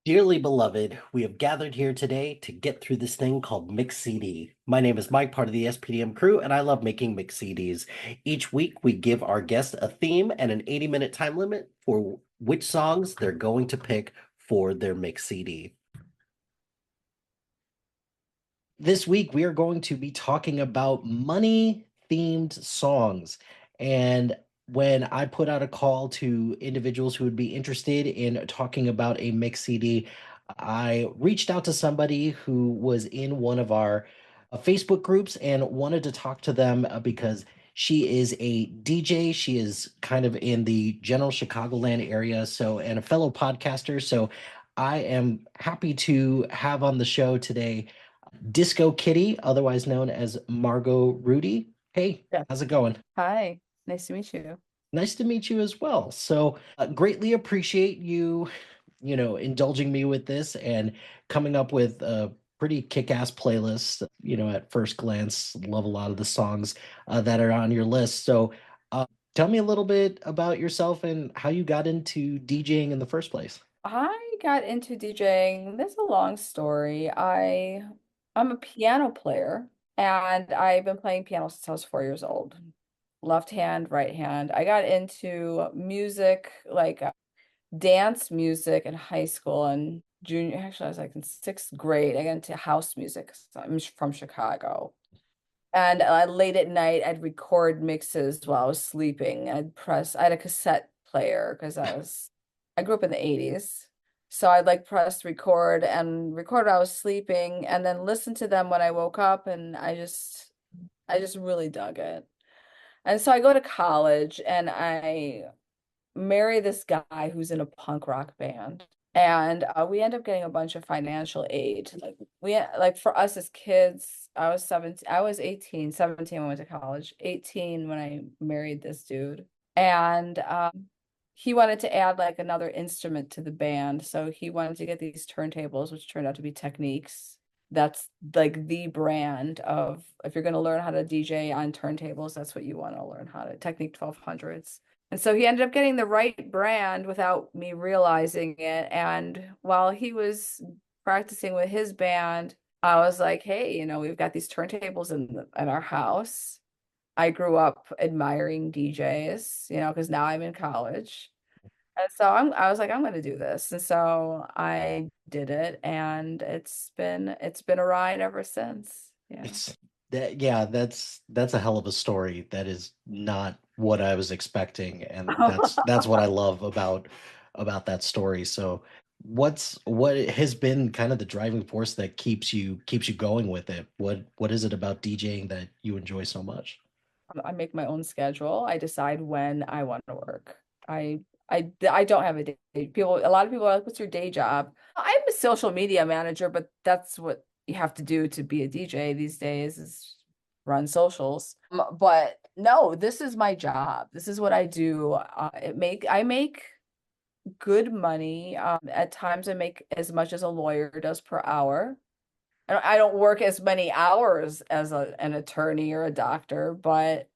Dearly beloved, we have gathered here today to get through this thing called Mix CD. My name is Mike, part of the SPDM crew, and I love making Mix CDs. Each week, we give our guests a theme and an 80-minute time limit for which songs they're going to pick for their Mix CD. This week, we are going to be talking about money-themed songs. And when I put out a call to individuals who would be interested in talking about a mix CD, I reached out to somebody who was in one of our Facebook groups and wanted to talk to them because she is a DJ. She is kind of in the general Chicagoland area, and a fellow podcaster. So I am happy to have on the show today Disco Kitty, otherwise known as Margot Rudy. Hey, Yeah. how's it going? Hi, nice to meet you. Nice to meet you as well. Greatly appreciate you, indulging me with this and coming up with a pretty kick-ass playlist. At first glance, love a lot of the songs that are on your list. Tell me a little bit about yourself and how you got into DJing in the first place. I got into DJing. This is a long story. I'm a piano player and I've been playing piano since I was 4 years old. Left hand, right hand. I got into music, like dance music in high school and junior, actually I was like in sixth grade. I got into house music. So I'm from Chicago. And late at night, I'd record mixes while I was sleeping. I had a cassette player because I grew up in the 80s. So I'd like press record and record while I was sleeping and then listen to them when I woke up. And I just really dug it. And so I go to college and I marry this guy who's in a punk rock band. And we end up getting a bunch of financial aid. Like for us as kids, I was 17, I was 18, 17 when I went to college, 18 when I married this dude. And he wanted to add like another instrument to the band. So he wanted to get these turntables, which turned out to be Techniques. That's like the brand of if you're going to learn how to DJ on turntables, that's what you want to learn how to Technique 1200s. And so he ended up getting the right brand without me realizing it. And while he was practicing with his band, I was like, hey, we've got these turntables in our house. I grew up admiring DJs, because now I'm in college. And so I was like, I'm gonna do this. And so I did it and it's been a ride ever since. Yeah. It's that yeah, that's a hell of a story. That is not what I was expecting, and that's what I love about that story. So what has been kind of the driving force that keeps you going with it? What is it about DJing that you enjoy so much? I make my own schedule. I decide when I want to work. I don't have a day. A lot of people are like, what's your day job? I'm a social media manager, but that's what you have to do to be a DJ these days is run socials. But no, this is my job. This is what I do. I make good money. At times I make as much as a lawyer does per hour. I don't work as many hours as an attorney or a doctor, but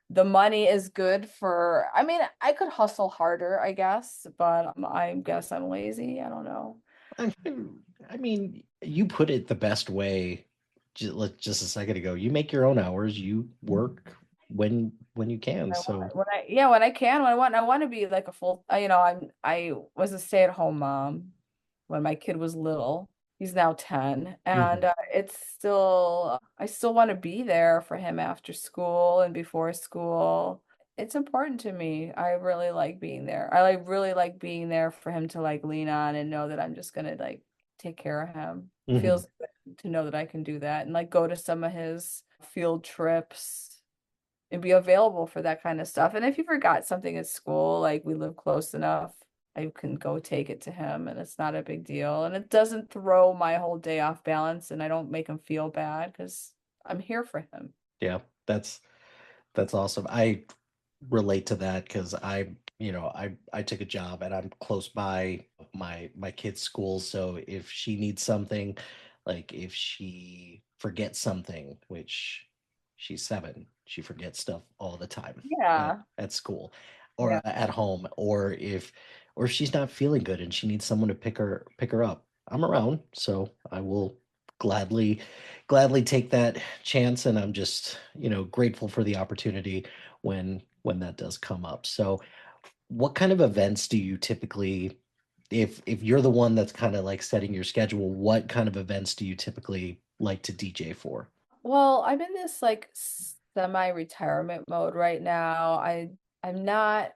the money is good for, I mean, I could hustle harder, I guess, but I guess I'm lazy. I don't know. I I mean, you put it the best way just a second ago. You make your own hours, you work when you can. So Yeah, when I can, when I want to be like a full, I was a stay-at-home mom when my kid was little. He's now 10, and mhm. I still want to be there for him after school and before school. It's important to me. I really like being there. Really like being there for him to like lean on and know that I'm just gonna like take care of him. It Mhm. feels good to know that I can do that and like go to some of his field trips and be available for that kind of stuff. And if you forgot something at school, like we live close enough, I can go take it to him and it's not a big deal. And it doesn't throw my whole day off balance and I don't make him feel bad because I'm here for him. Yeah, that's awesome. I relate to that because I took a job and I'm close by my kid's school, so if she needs something, like if she forgets something, which she's 7, she forgets stuff all the time Yeah. at school or Yeah. at home, or if she's not feeling good and she needs someone to pick her up. I'm around, so I will gladly take that chance, and I'm just, grateful for the opportunity when that does come up. So what kind of events do you typically, if you're the one that's kind of like setting your schedule, what kind of events do you typically like to DJ for? Well, I'm in this like semi-retirement mode right now. I'm not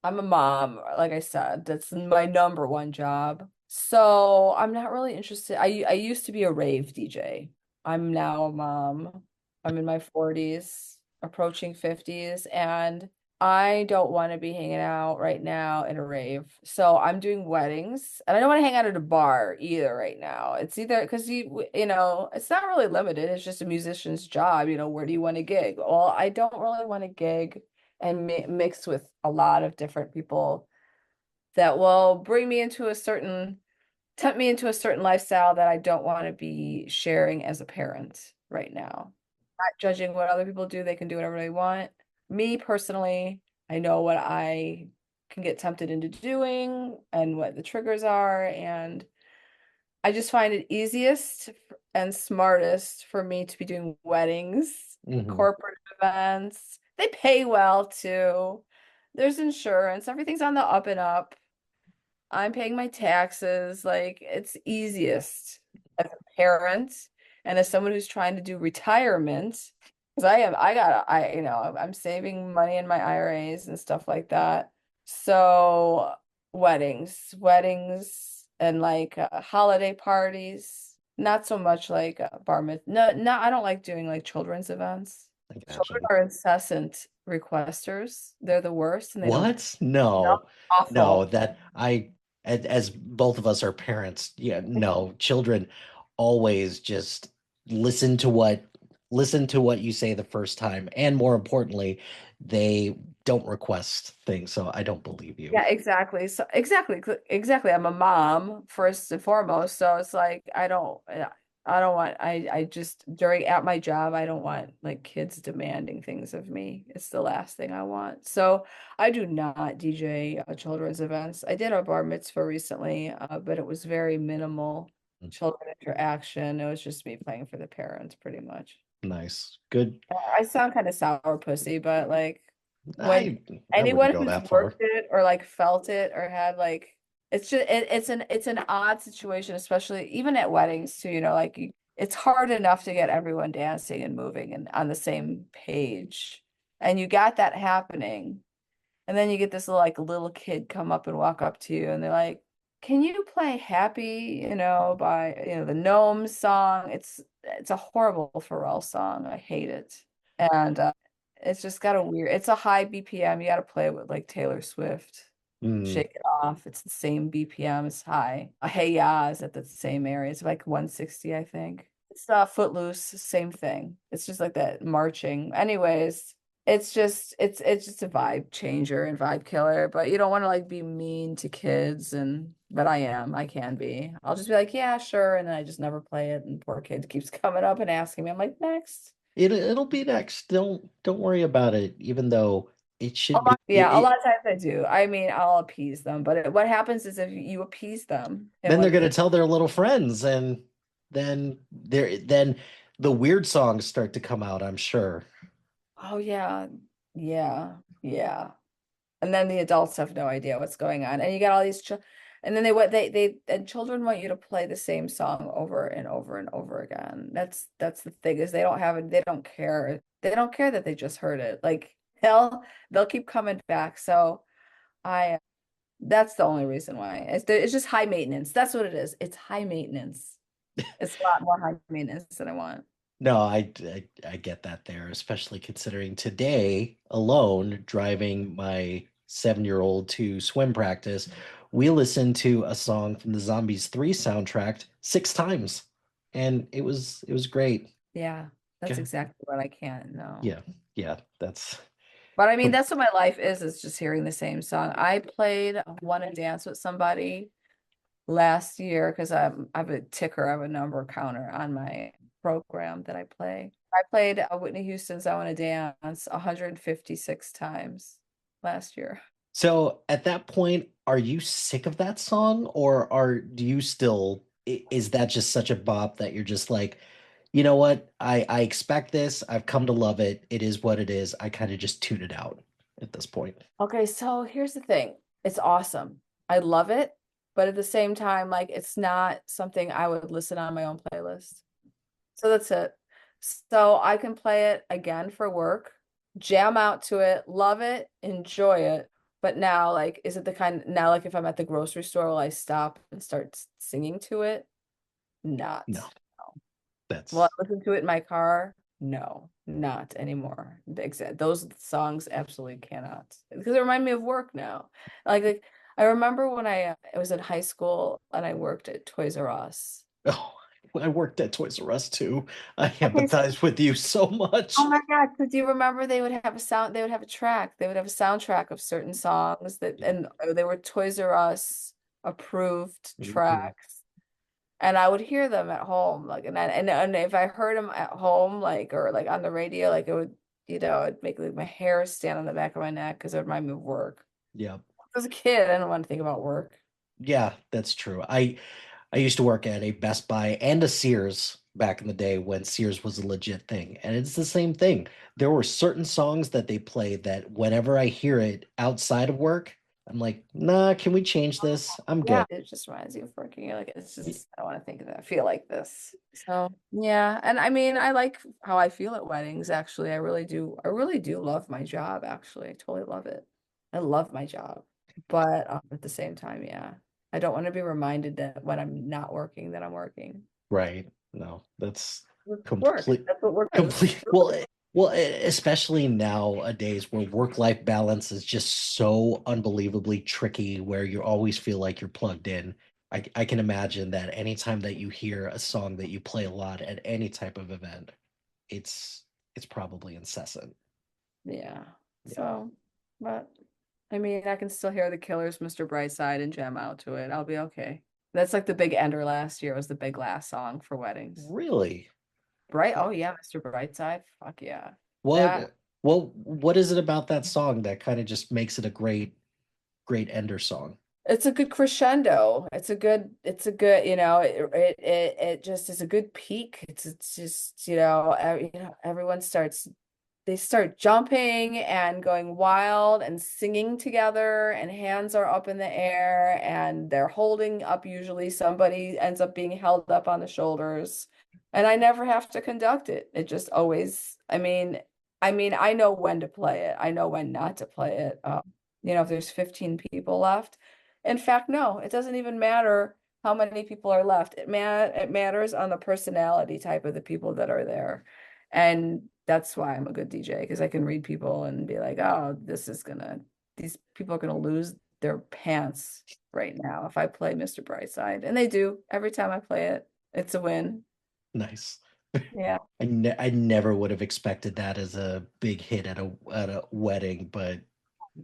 I'm a mom, like I said. That's my number one job. So I'm not really interested. I used to be a rave DJ. I'm now a mom. I'm in my 40s, approaching 50s, and I don't want to be hanging out right now in a rave. So I'm doing weddings, and I don't want to hang out at a bar either right now. It's either because it's not really limited. It's just a musician's job. Where do you want to gig? Well, I don't really want to gig and mix with a lot of different people that will tempt me into a certain lifestyle that I don't want to be sharing as a parent right now. Not judging what other people do, they can do whatever they want. Me personally, I know what I can get tempted into doing and what the triggers are, and I just find it easiest and smartest for me to be doing weddings, Hmm. corporate events. They pay well too. There's insurance, everything's on the up and up. I'm paying my taxes. Like it's easiest as a parent and as someone who's trying to do retirement. Because I'm saving money in my IRAs and stuff like that. So weddings and like holiday parties, not so much like bar mitzvah. No, no, I don't like doing like children's events. I gotcha. Children are incessant requesters. They're the worst and they don't, What? No, no, awful. as both of us are parents, yeah, no, children always just listen to what listen to what you say the first time, and more importantly, they don't request things, so I don't believe you. Yeah, exactly. So exactly. I'm a mom first and foremost, so it's like I don't want I just during at my job I don't want like kids demanding things of me. It's the last thing I want. So I do not DJ children's events. I did a bar mitzvah recently, but it was very minimal children interaction. It was just me playing for the parents pretty much. Nice. Good. I sound kind of sour pussy, but like when I wouldn't anyone go who's that far. worked it or like felt it or had like it's an odd situation, especially even at weddings too, like it's hard enough to get everyone dancing and moving and on the same page. And you got that happening. And then you get this little kid come up and walk up to you and they're like, "Can you play Happy, by, the Gnomes song?" It's a horrible Pharrell song. I hate it. And it's just got it's a high BPM. You got to play it with like Taylor Swift. Mm, Shake It Off. It's the same BPM. It's high. Hey Ya is at the same area. It's like 160, I think. It's Footloose, same thing. It's just like that marching. Anyways, it's just a vibe changer and vibe killer, but you don't want to like be mean to kids but I can be. I'll just be like, yeah, sure, and then I just never play it, and poor kid keeps coming up and asking me. I'm like, next. it'll be next. Don't worry about it, even though it should be Yeah, a lot of times I do. I mean, I'll appease them, but what happens is if you appease them and then they're when gonna tell their little friends, and then the weird songs start to come out, I'm sure. oh yeah, yeah, yeah. And then the adults have no idea what's going on. And you got all these and then and children want you to play the same song over and over and over again. That's the thing is they don't have it, they don't care. They don't care that they just heard it. Like they'll keep coming back. So I that's the only reason why. It's just high maintenance. That's what it is. It's high maintenance. It's a lot more high maintenance than I want. No, I get that there, especially considering today alone, driving my 7-year-old to swim practice, we listened to a song from the Zombies 3 soundtrack 6 times. And it was great. Yeah, that's Okay. exactly what I can't know. Yeah, yeah, that's But I mean, that's what my life is just hearing the same song. I played Wanna Dance with Somebody last year because I have a ticker, I have a number counter on my program that I play. I played Whitney Houston's I Wanna Dance 156 times last year. So at that point, are you sick of that song, or do you still is that just such a bop that you're just like, you know what? I expect this. I've come to love it. It is what it is. I kind of just tune it out at this point. Okay, so here's the thing. It's awesome. I love it, but at the same time, like it's not something I would listen on my own playlist. So that's it. So I can play it again for work, jam out to it, love it, enjoy it. But now, like, is it the kind now, like, if I'm at the grocery store, will I stop and start singing to it? Not. No, No. Will I that's listen to it in my car? No, not anymore. Those songs absolutely cannot because they remind me of work now. Like I remember when I was in high school and I worked at Toys R Us. oh, I worked at Toys R Us too. I Okay, empathize with you so oh much. my God, so do you remember they would have a sound, they would have a track, they would have a soundtrack of certain songs that, Yeah. and they were Toys R Us approved Mhm. tracks. And I would hear them at home, like, and if I heard them at home, like, or like on the radio, like it would, it'd make like my hair stand on the back of my neck because it would remind me of work. Yeah. As a kid, I didn't want to think about work. Yeah, that's true. I used to work at a Best Buy and a Sears back in the day when Sears was a legit thing. And it's the same thing. There were certain songs that they played that whenever I hear it outside of work, I'm like, nah, can we change this? I'm Yeah, good. it just reminds you of working. You're like, it's just, I don't want to think of that. I feel like this. So, yeah. And I mean, I like how I feel at weddings, actually. I really do. I really do love my job, actually. I totally love it. I love my job. But at the same time, yeah, I don't want to be reminded that when I'm not working, that I'm working. Right. No, that's It's work. complete, That's what work is. complete. Especially nowadays where work-life balance is just so unbelievably tricky, where you always feel like you're plugged in. I can imagine that anytime that you hear a song that you play a lot at any type of event, it's it's probably incessant. Yeah. Yeah. So, but I mean, I can still hear the Killers, Mr. Brightside, and jam out to it. I'll be okay. That's like the big ender last year was the big last song for weddings. Really? Bright, oh yeah, Mr. Brightside. Fuck yeah. That What is it about that song that kind of just makes it a great ender song? it's a good crescendo. It's a good, it just is a good peak. It's just, everyone starts they start jumping and going wild and singing together and hands are up in the air and they're holding up usually somebody ends up being held up on the shoulders and I never have to conduct it. It just always I mean I know when to play it. I know when not to play it. If there's 15 people left. In fact, no, it doesn't even matter how many people are left. It matters on the personality type of the people that are there. And that's why I'm a good DJ because I can read people and be like, oh, these people are gonna lose their pants right now if I play Mr. Brightside. And they do every time I play it. It's a win. Nice. Yeah. I never would have expected that as a big hit at a wedding, but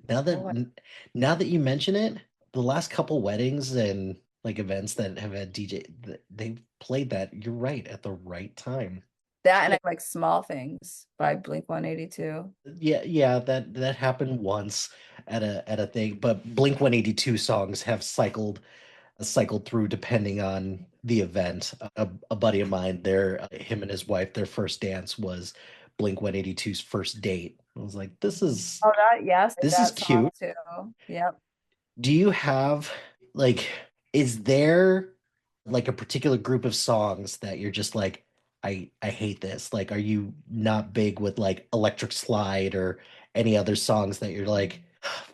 now that Well, now that you mention it, the last couple weddings and like events that have had DJ, they've played that. You're right at the right time. that and I like Small Things by Blink 182. Yeah, yeah, that happened once at a thing, but Blink 182 songs have cycled through depending on the event. A buddy of mine, him and his wife, their first dance was Blink 182's first date. I was like, Oh, yes, this is that song cute. too. Yep. Do you have like is there like a particular group of songs that you're just like I hate this? Like are you not big with like Electric Slide or any other songs that you're like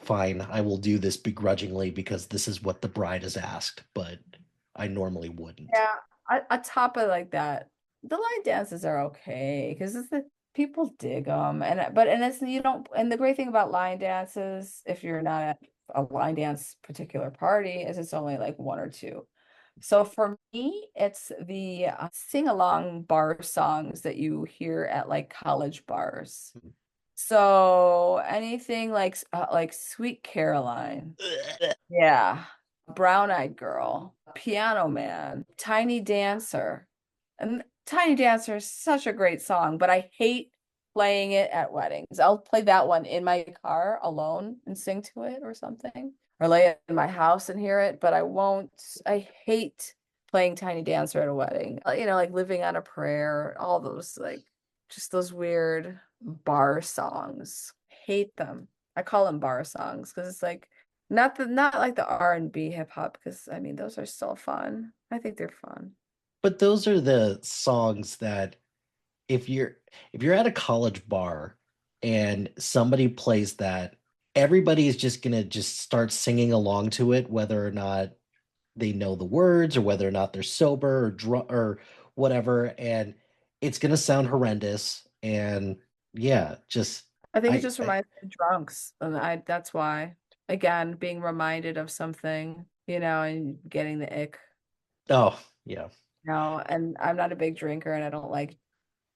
fine, I will do this begrudgingly because this is what the bride has asked, but I normally wouldn't. Yeah, on top of like that, the line dances are okay because it's the people dig them, and it's you don't. And the great thing about line dances, if you're not at a line dance particular party, is it's only like one or two. So for me, it's the sing along bar songs that you hear at like college bars. So anything like Sweet Caroline. Yeah. Brown Eyed Girl, Piano Man, Tiny Dancer. And Tiny Dancer is such a great song, but I hate playing it at weddings. I'll play that one in my car alone and sing to it or something, or lay it in my house and hear it, but I won't. I hate playing Tiny Dancer at a wedding. Like Living on a Prayer, all those like just those weird bar songs. Hate them. I call them bar songs because it's like not like the R&B hip hop because I mean those are still fun. I think they're fun. But those are the songs that if you're if you're at a college bar and somebody plays that, everybody is just gonna just start singing along to it, whether or not they know the words or whether or not they're sober or drunk or whatever, and it's gonna sound horrendous. And yeah, just I think it I, just I reminds me of drunks, and I that's why again being reminded of something, and getting the ick, oh yeah. and I'm not a big drinker and I don't like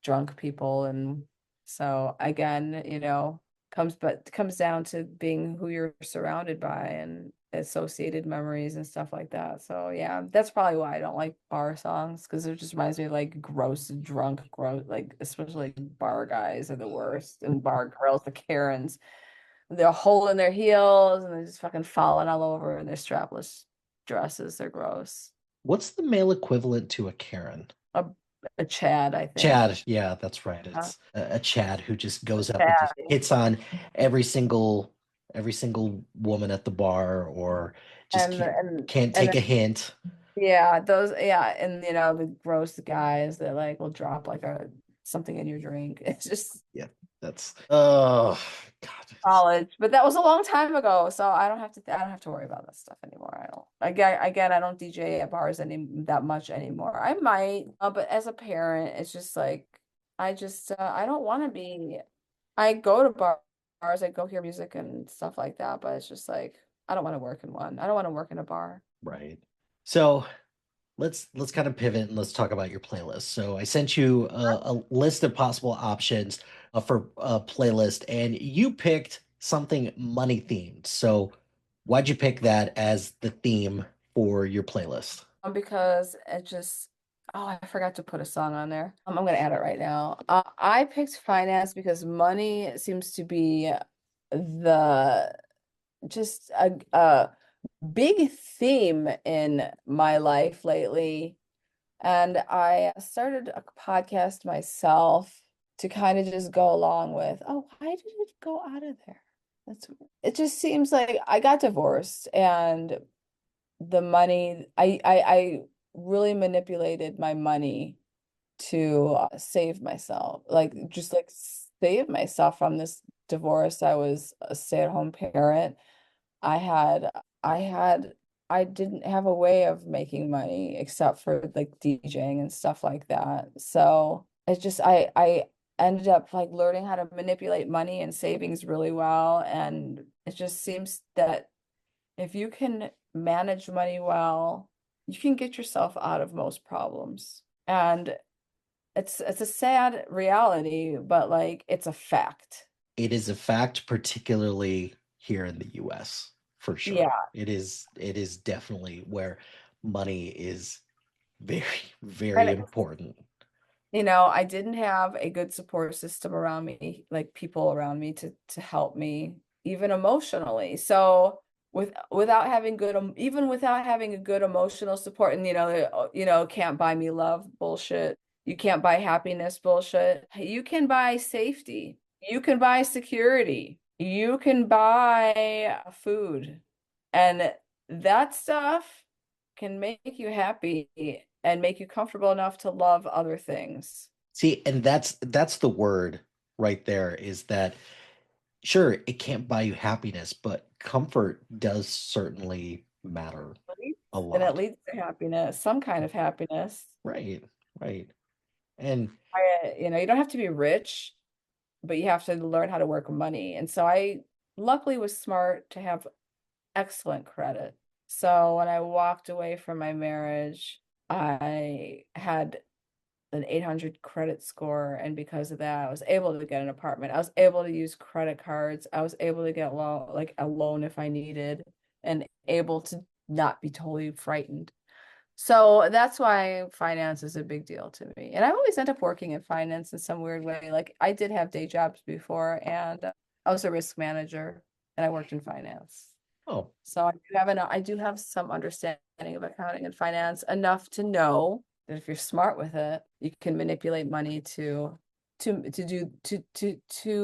drunk people and so again, comes down to being who you're surrounded by and associated memories and stuff like that. So yeah, that's probably why I don't like bar songs because it just reminds me of like gross drunk gross like especially bar guys are the worst and bar girls, the Karens. They're holding their heels and they're just fucking falling all over in their strapless dresses. They're gross. What's the male equivalent to a Karen? A, a Chad, I think. Chad, yeah, that's right. It's a Chad who just A goes up and just Chad. hits on every single woman at the bar, or just And and can't and take a hint. yeah, those yeah, and the gross guys that like will drop like a something in your drink. It's just Yeah, that's oh God. college, but that was a long time ago, so I don't have to worry about that stuff anymore. I don't again I don't DJ at bars any that much anymore. I might, but as a parent, it's just like I don't want to be. I go to bars, I go hear music and stuff like that, but it's just like I don't want to work in one. I don't want to work in a bar. Right. So let's kind of pivot and let's talk about your playlist. So I sent you a list of possible options for a playlist, and you picked something money themed. So why'd you pick that as the theme for your playlist? Because it just, oh, I forgot to put a song on there. I'm gonna add it right now. I picked finance because money seems to be the just a big theme in my life lately. And I started a podcast myself to kind of just go along with, oh, why did it go out of there? That's it just seems like I got divorced and the money I really manipulated my money to save myself like just like save myself from this divorce. I was a stay-at-home parent. I had I had I didn't have a way of making money except for like DJing and stuff like that. So it's just I ended up like learning how to manipulate money and savings really well, and it just seems that if you can manage money well, you can get yourself out of most problems. And it's a sad reality, but like it's a fact. It is a fact, particularly here in the US, for sure. Yeah. It is definitely where money is very, very And important. I didn't have a good support system around me, like people around me to help me even emotionally. So without having even without having a good emotional support and can't buy me love bullshit. You can't buy happiness bullshit. You can buy safety. You can buy security. You can buy food. And that stuff can make you happy and make you comfortable enough to love other things. See, and that's the word right there, is that sure, it can't buy you happiness, but comfort does certainly matter a And it lot. leads to happiness, some kind of happiness. Right, right. And You don't have to be rich, but you have to learn how to work money. And so I luckily was smart to have excellent credit. So when I walked away from my marriage, I had an 800 credit score, and because of that, I was able to get an apartment. I was able to use credit cards. I was able to get like a loan if I needed, and able to not be totally frightened. So that's why finance is a big deal to me. And I always end up working in finance in some weird way. Like I did have day jobs before, and I was a risk manager and I worked in finance. Oh, So I do have some understanding of accounting and finance enough to know that if you're smart with it, you can manipulate money to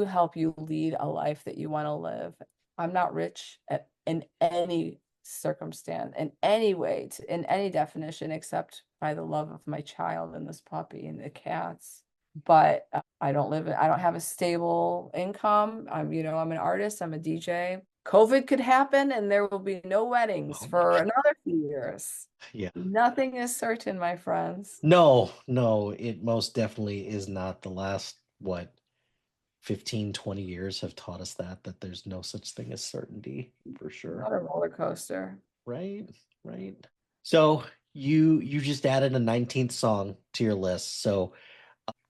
help you lead a life that you want to live. I'm not rich in any circumstance, in any way, in any definition, except by the love of my child and this puppy and the cats. But I don't have a stable income. I'm an artist, I'm a DJ. COVID could happen and there will be no weddings oh my for God. another few years. Yeah. Nothing is certain, my friends. No, no, it most definitely is not. The last, what, 15, 20 years have taught us that there's no such thing as certainty for sure. What a roller coaster. Right? Right. So you just added a 19th song to your list. So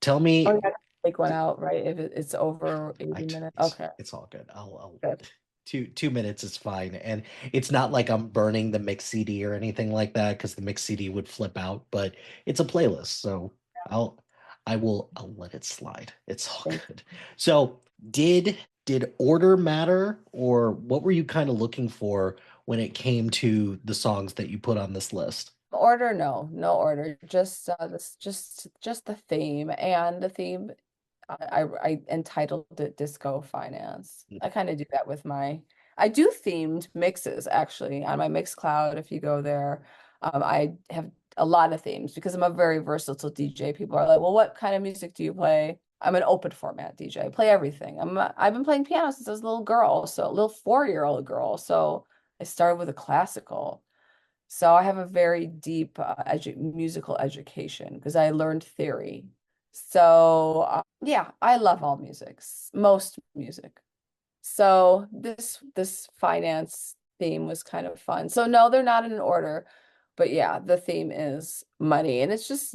tell Oh, me, yeah, take one out, right? If it's over I 80 t- minutes. Okay, it's all good. I'll good. 2 minutes is fine. And it's not like I'm burning the mix CD or anything like that because the mix CD would flip out, but it's a playlist. So I'll I'll let it slide. It's all Thank good. So did order matter, or what were you kind of looking for when it came to the songs that you put on this list? Order, no, no order. Just the theme, and the theme. I entitled it Disco Finance. I kind of do that with I do themed mixes actually on my Mix Cloud. If you go there, I have a lot of themes because I'm a very versatile DJ. People are like, well, what kind of music do you play? I'm an open format DJ. I play everything. I've been playing piano since I was a little girl, so a little 4-year-old girl. So I started with a classical. So I have a very deep musical education because I learned theory. So yeah, I love all musics, most music. So this finance theme was kind of fun. So no, they're not in an order, but yeah, the theme is money, and it's just,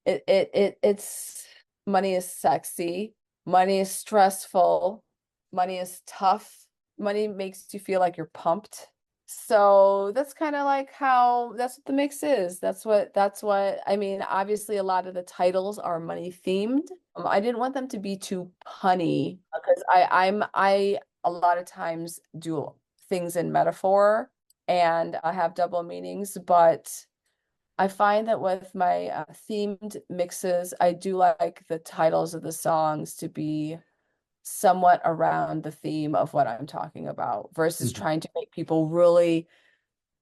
it's money is sexy, money is stressful, money is tough, money makes you feel like you're pumped. So that's kind of like that's what the mix is. That's what I mean. Obviously, a lot of the titles are money themed. I didn't want them to be too punny because I a lot of times do things in metaphor and I have double meanings, but I find that with my themed mixes, I do like the titles of the songs to be somewhat around the theme of what I'm talking about versus Mhm. trying to make people really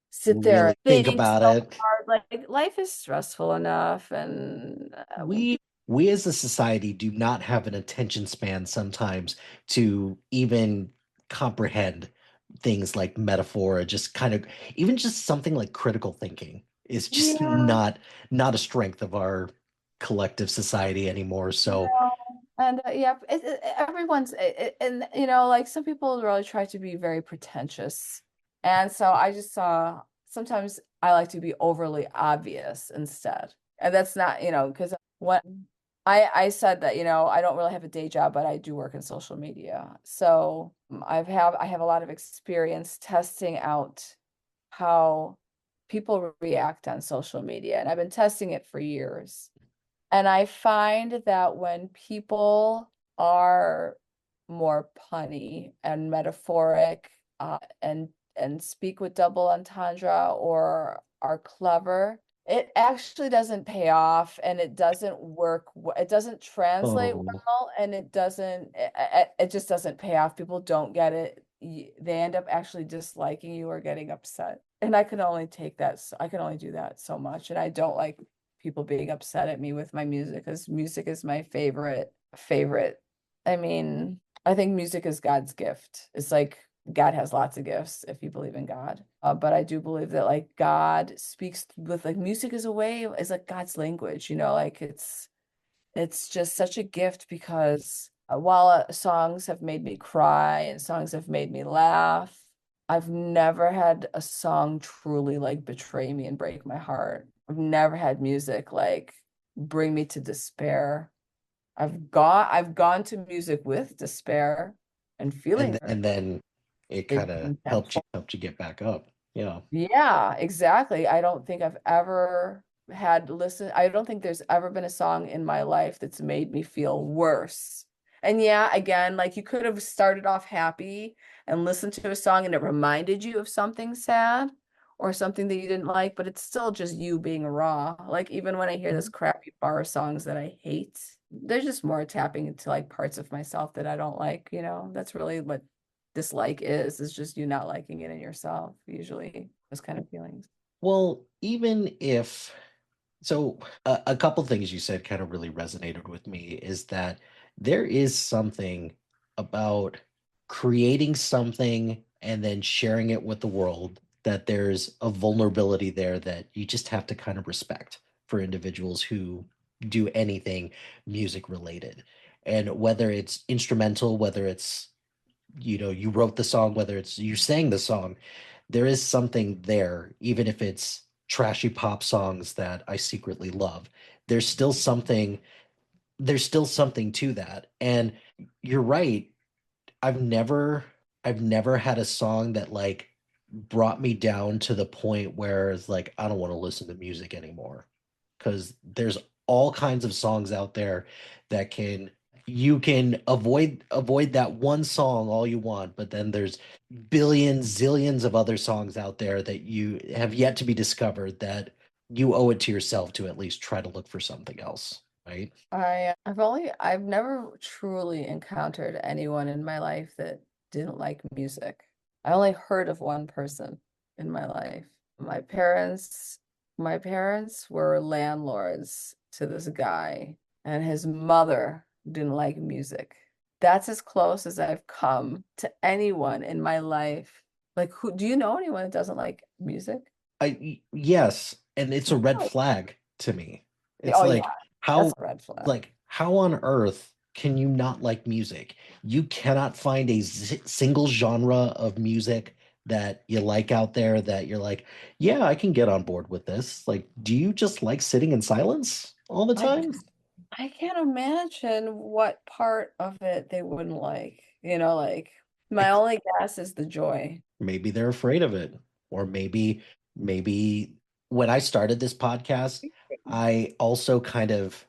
sit there and Really think think so about it. hard. Like life is stressful enough, and We as a society do not have an attention span sometimes to even comprehend things like metaphor, just kind of even just something like critical thinking is just yeah, not a strength of our collective society anymore. So no. And yeah, everyone's and like some people really try to be very pretentious, and so I just saw sometimes I like to be overly obvious instead, and that's not because when I said that I don't really have a day job, but I do work in social media, so I have a lot of experience testing out how people react on social media, and I've been testing it for years. And I find that when people are more punny and metaphoric, and speak with double entendre or are clever, it actually doesn't pay off and it doesn't work. It doesn't translate oh, well, and it just doesn't pay off. People don't get it. They end up actually disliking you or getting upset. And I can only take that. I can only do that so much. And I don't like people being upset at me with my music because music is my favorite. I mean, I think music is God's gift. It's like God has lots of gifts if you believe in God. But I do believe that like God speaks with like music is a way, is like God's language, like it's just such a gift because while songs have made me cry and songs have made me laugh, I've never had a song truly like betray me and break my heart. I've never had music like bring me to despair. I've gone to music with despair and feeling very And then it they've kind of been that. helped you get back up. Yeah. Yeah, exactly. I don't think I've ever I don't think there's ever been a song in my life that's made me feel worse. And yeah, again, like you could have started off happy and listened to a song and it reminded you of something sad or something that you didn't like, but it's still just you being raw. Like even when I hear this Mhm. crappy bar songs that I hate, they're just more tapping into like parts of myself that I don't like, you know? That's really what dislike is just you not liking it in yourself, usually those kind of feelings. Well, even if so, a couple things you said kind of really resonated with me is that there is something about creating something and then sharing it with the world, that there's a vulnerability there that you just have to kind of respect for individuals who do anything music related. And whether it's instrumental, whether it's, you wrote the song, whether it's you sang the song, there is something there, even if it's trashy pop songs that I secretly love. There's still something, there's still something to that. And you're right. I've never I've never had a song that like brought me down to the point where it's like I don't want to listen to music anymore. Because there's all kinds of songs out there that can you can avoid that one song all you want, but then there's billions, zillions of other songs out there that you have yet to be discovered that you owe it to yourself to at least try to look for something else, right? I've never truly encountered anyone in my life that didn't like music. I only heard of one person in my life. My parents, my parents were landlords to this guy, and his mother didn't like music. That's as close as I've come to anyone in my life. Like, who do you know anyone that doesn't like music? Yes, and it's a red Oh, flag to me. It's oh yeah, like that's how a red flag. like how on earth can you not like music? You cannot find a single genre of music that you like out there that you're like, yeah, I can get on board with this. Like, do you just like sitting in silence all the I time? I can't imagine what part of it they wouldn't like. Like my only guess is the joy. Maybe they're afraid of it. Or maybe when I started this podcast, I also kind of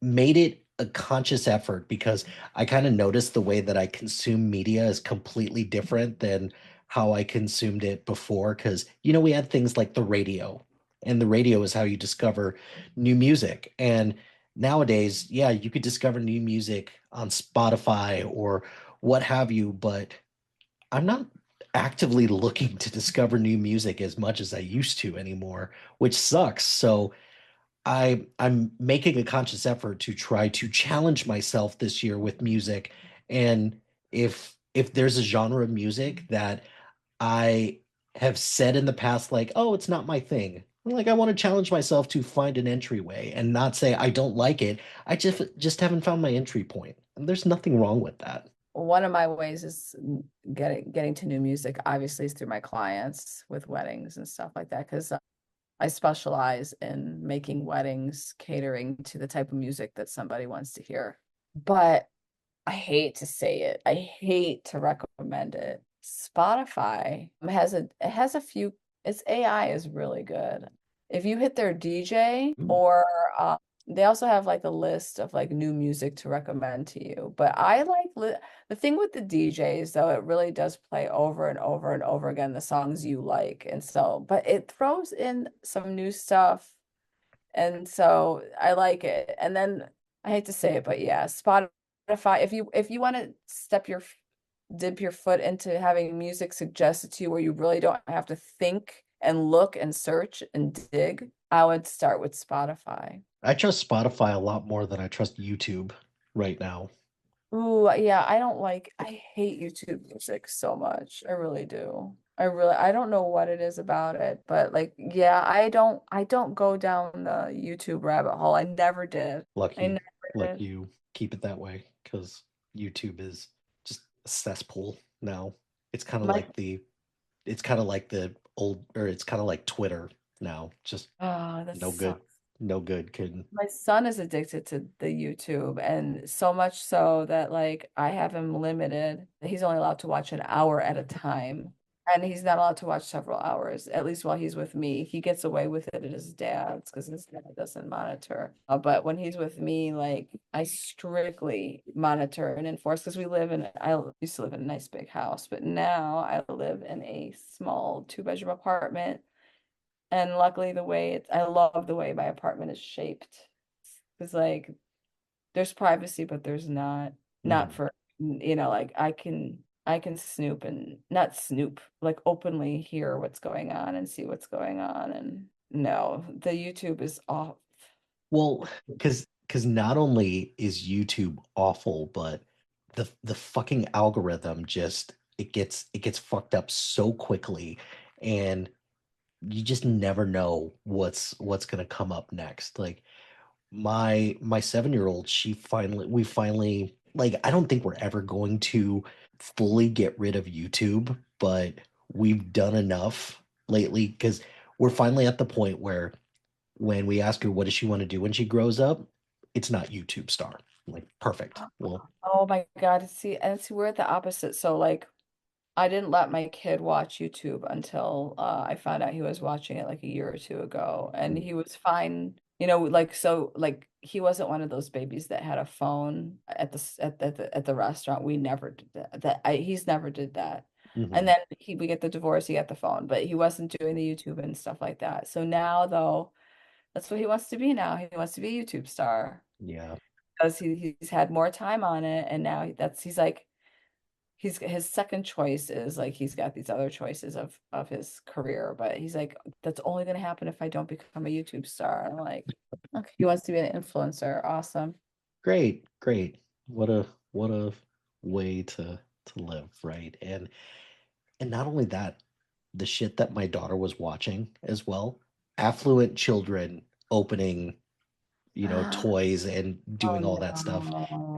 made it a conscious effort because I kind of noticed the way that I consume media is completely different than how I consumed it before. Because, we had things like the radio, and the radio is how you discover new music. And nowadays, yeah, you could discover new music on Spotify or what have you, but I'm not actively looking to discover new music as much as I used to anymore, which sucks. So I'm making a conscious effort to try to challenge myself this year with music. And if there's a genre of music that I have said in the past, like, oh, it's not my thing. Like I want to challenge myself to find an entryway and not say I don't like it. I just haven't found my entry point. And there's nothing wrong with that. One of my ways is getting to new music, obviously, is through my clients with weddings and stuff like that, because I specialize in making weddings, catering to the type of music that somebody wants to hear. But I hate to say it. I hate to recommend it. Spotify has a few, its AI is really good. If you hit their DJ or they also have like a list of like new music to recommend to you. But I like the thing with the DJs though, it really does play over and over and over again the songs you like. And so, but it throws in some new stuff. And so I like it. And then I hate to say it, but yeah, Spotify, if you want to dip your foot into having music suggested to you where you really don't have to think and look and search and dig, I would start with Spotify. I trust Spotify a lot more than I trust YouTube right now. Ooh, yeah, I hate YouTube music so much. I really do. I don't know what it is about it, but like, yeah, I don't go down the YouTube rabbit hole. I never did. I Lucky, never lucky did. you keep it that way because YouTube is just a cesspool now. It's kind of My, like it's kind of like the old, or it's kind of like Twitter now. Just oh, that no good. sucks. no good. Can My son is addicted to the YouTube, and so much so that like I have him limited. He's only allowed to watch an hour at a time. And he's not allowed to watch several hours, at least while he's with me. He gets away with it at his dad's because his dad doesn't monitor. But when he's with me, like I strictly monitor and enforce because I used to live in a nice big house, but now I live in a small two-bedroom apartment. And luckily I love the way my apartment is shaped. It's like there's privacy, but there's not Mhm. for, like I can snoop and not snoop, like openly hear what's going on and see what's going on. And no, the YouTube is off. Well, because not only is YouTube awful, but the fucking algorithm just it gets fucked up so quickly, and you just never know what's gonna come up next. Like my 7-year old, we finally, like, I don't think we're ever going to fully get rid of YouTube, but we've done enough lately because we're finally at the point where when we ask her what does she want to do when she grows up, it's not YouTube star. I'm like, perfect. Well, Oh my God. And see, we're at the opposite. So like I didn't let my kid watch YouTube until I found out he was watching it like a year or two ago, and he was fine. Like he wasn't one of those babies that had a phone at the restaurant. We never did that. He's never did that. And mhm, then we get the divorce, he got the phone, but he wasn't doing the YouTube and stuff like that. So now though, that's what he wants to be now. He wants to be a YouTube star yeah, because he's had more time on it, and now he's like his second choice is like he's got these other choices of his career, but he's like, that's only gonna happen if I don't become a YouTube star. And I'm like, okay, he wants to be an influencer. Awesome. great, great. What a way to live, right? And not only that, the shit that my daughter was watching as well, affluent children opening, toys and Oh doing all that stuff.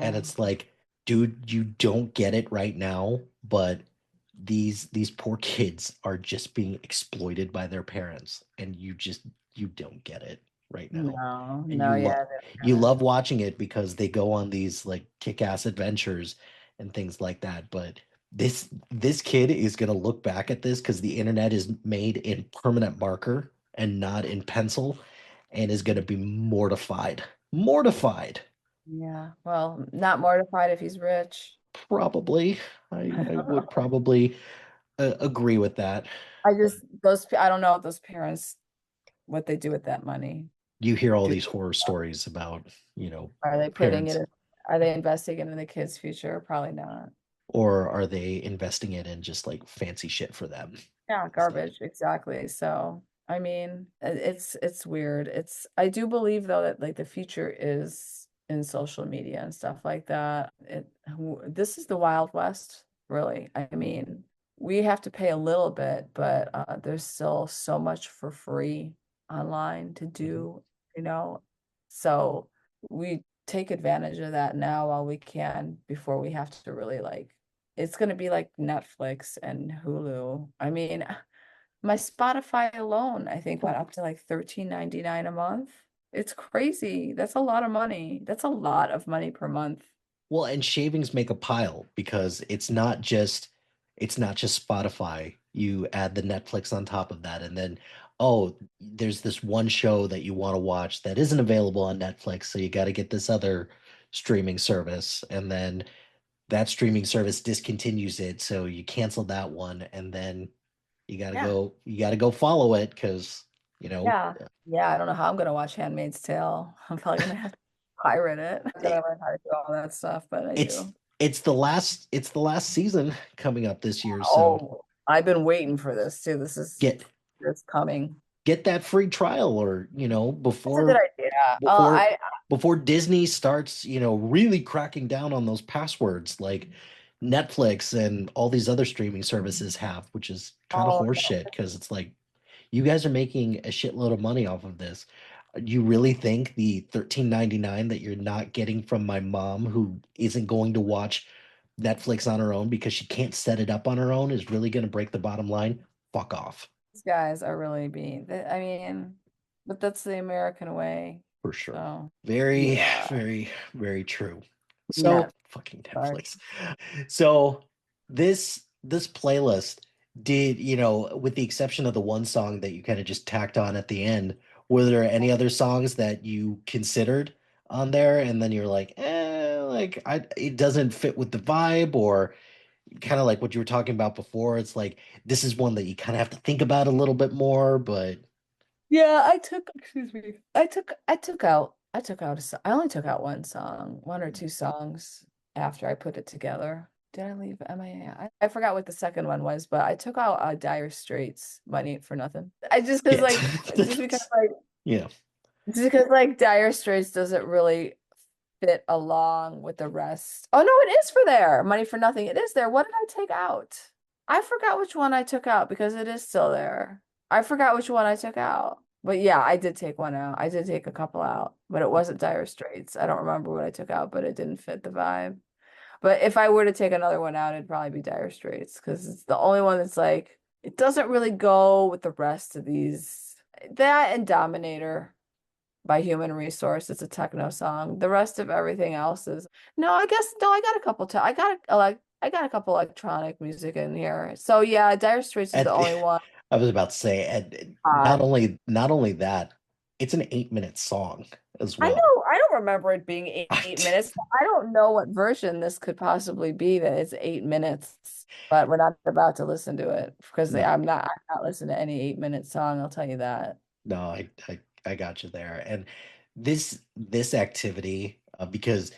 And no. it's like, dude, you don't get it right now, but these poor kids are just being exploited by their parents, and you don't get it right now. No, And no, yeah, you love watching it because they go on these like kick-ass adventures and things like that. But this kid is gonna look back at this because the internet is made in permanent marker and not in pencil, and is gonna be mortified. Mortified. yeah. Well, not mortified if he's rich. Probably. I would probably agree with that. I don't know what those parents, what they do with that money. You hear all Do these horror stories about, Are they putting it parents, in, are they investing it in the kid's future? Probably not. or are they investing it in just like fancy shit for them? Yeah, It's like, garbage, exactly. So, I mean, it's weird. I do believe though that like the future is in social media and stuff like that. This is the Wild West, really. I mean, we have to pay a little bit, but there's still so much for free online to mhm. do, you know. So we take advantage of that now while we can before we have to really like it's going to be like Netflix and Hulu. I mean, my Spotify alone, I think went up to like 13.99 a month. It's crazy. That's a lot of money. That's a lot of money per month. Well, and shavings make a pile because it's not just Spotify. You add the Netflix on top of that, and then, oh, there's this one show that you want to watch that isn't available on Netflix, so you got to get this other streaming service, and then that streaming service discontinues it, so you cancel that one, and then Yeah. you gotta go follow it because, you know, Yeah. Yeah. I don't know how I'm gonna watch Handmaid's Tale. I'm probably gonna have to pirate it. I gotta it, learn how to do all that stuff, but I it's do. it's the last season coming up this year, so Oh, I've been waiting for this too. This is get it's coming. get that free trial, or That's a good idea. before before Disney starts, really cracking down on those passwords like Netflix and all these other streaming services have, which is kind of Oh, horseshit because it's like you guys are making a shitload of money off of this. You really think the 13.99 that you're not getting from my mom, who isn't going to watch Netflix on her own because she can't set it up on her own, is really going to break the bottom line? Fuck off. these guys are really I mean. but that's the American way. For sure. So Very, yeah, very, very true. So Netflix. fucking Sorry. Netflix. So this playlist did, with the exception of the one song that you kind of just tacked on at the end, were there any other songs that you considered on there and then you're like, like it doesn't fit with the vibe, or kind of like what you were talking about before, it's like this is one that you kind of have to think about a little bit more, but Yeah, excuse me. I took out I only took out one song, one or two songs after I put it together. Did I leave MIA? I forgot what the second one was, but I took out Dire Straits, Money Ain't for Nothing. I just because yeah. like just because like Yeah. just because like Dire Straits doesn't really fit along with the rest. Oh no, it is for there. Money for Nothing. It is there. What did I take out? I forgot which one I took out because it is still there. I forgot which one I took out. But yeah, I did take one out. I did take a couple out, but it wasn't Dire Straits. I don't remember what I took out, but it didn't fit the vibe. But if I were to take another one out, it'd probably be Dire Straits because it's the only one that's like it doesn't really go with the rest of these. That and Dominator by Human Resource. It's a techno song. The rest of everything else is no, I guess no, I got a couple I got a couple electronic music in here. So yeah, Dire Straits is the At, only one I was about to say, and odd. not only that, it's an 8-minute song as I well. know I don't remember it being I, 8 minutes. I don't know what version this could possibly be that it's 8 minutes, but we're not about to listen to it because no, I'm not listening to any 8 minute song, I'll tell you that. no, I got you there. And this activity, because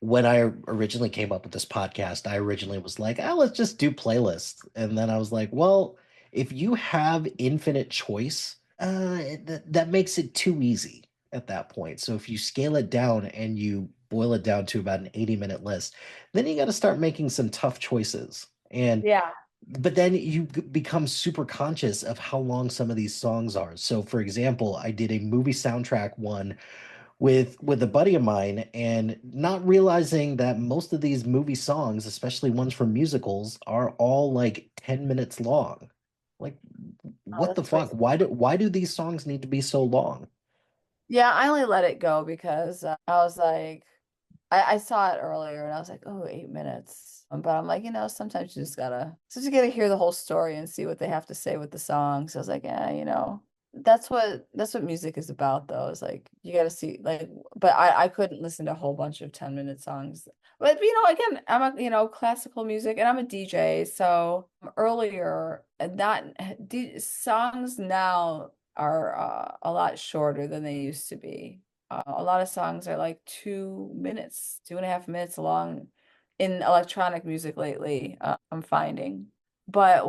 when I originally came up with this podcast, I originally was like, let's just do playlists. And then I was like, well, if you have infinite choice, that makes it too easy at that point. So if you scale it down and you boil it down to about an 80-minute list, then you got to start making some tough choices. And Yeah. but then you become super conscious of how long some of these songs are. So for example, I did a movie soundtrack one with a buddy of mine, and not realizing that most of these movie songs, especially ones from musicals, are all like 10 minutes long. Like, Oh, what the that's way fuck? Why do these songs need to be so long? Yeah, I only let it go because I was like, I saw it earlier and I was like, oh, 8 minutes. But I'm like, sometimes you gotta hear the whole story and see what they have to say with the song. So I was like, yeah, that's what music is about though. Is like you gotta see but I couldn't listen to a whole bunch of 10-minute songs. But again, I'm classical music and I'm a DJ. So earlier and that songs now are a lot shorter than they used to be. A lot of songs are like 2 minutes, 2.5 minutes long in electronic music lately, I'm finding. But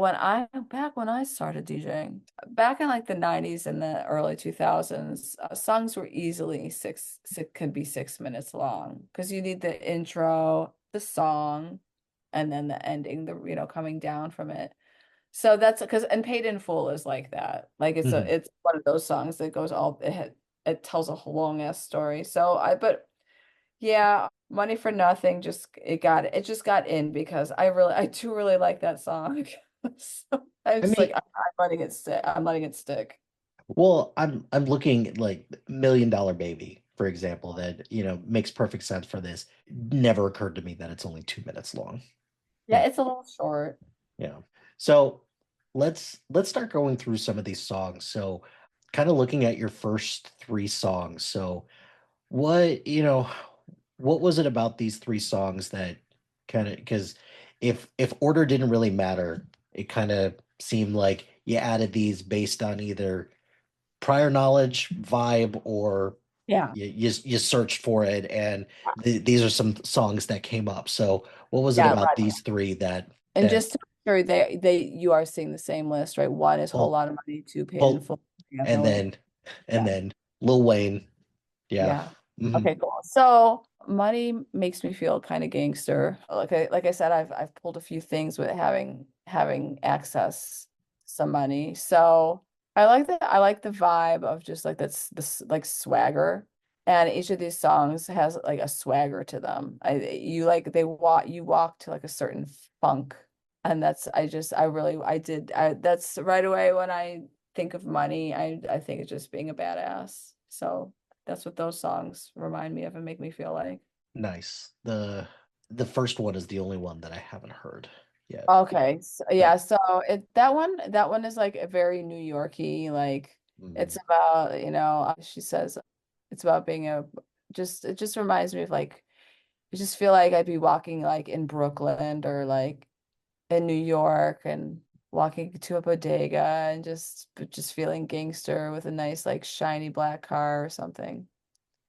back when I started DJing, back in like the 90s and the early 2000s, songs were easily could be 6 minutes long because you need the intro, the song, and then the ending, coming down from it. So that's because and Paid in Full is like that. Like Mhm. it's one of those songs that goes it tells a long ass story. But yeah, Money for Nothing it just got in because I do really like that song. So I'm I just like mean, I'm letting it stick. I'm letting it stick. well, I'm looking at like Million Dollar Baby, for example, that makes perfect sense for this. Never occurred to me that it's only 2 minutes long. Yeah, it's a little short. Yeah. So let's start going through some of these songs. So kind of looking at your first three songs. So what was it about these three songs that kind of, because if order didn't really matter, it kind of seemed like you added these based on either prior knowledge, vibe, or Yeah. you searched for it, and these are some songs that came up. So what was it Yeah, about right. these three And that just to make sure you are seeing the same list, right? One is Whole pull Lot of Money, two Paid in pull Full, the other and one. then and Yeah. then Lil Wayne. Yeah. Yeah. Mhm. Okay, cool. So money makes me feel kind of gangster. Like I said, I've pulled a few things with having access to some money. So I like the vibe of just like that's this like swagger. And each of these songs has like a swagger to them. You walk to like a certain funk. And that's I just I really I did I that's right away when think of money, I think it's just being a badass. So that's what those songs remind me of and make me feel like. Nice. The first one is the only one that I haven't heard yet. Okay. So, That yeah, so that one is like a very New Yorky, like it's mm, about, she says it's about being it just reminds me of like I just feel like I'd be walking like in Brooklyn or like in New York and walking to a bodega and just feeling gangster with a nice like shiny black car or something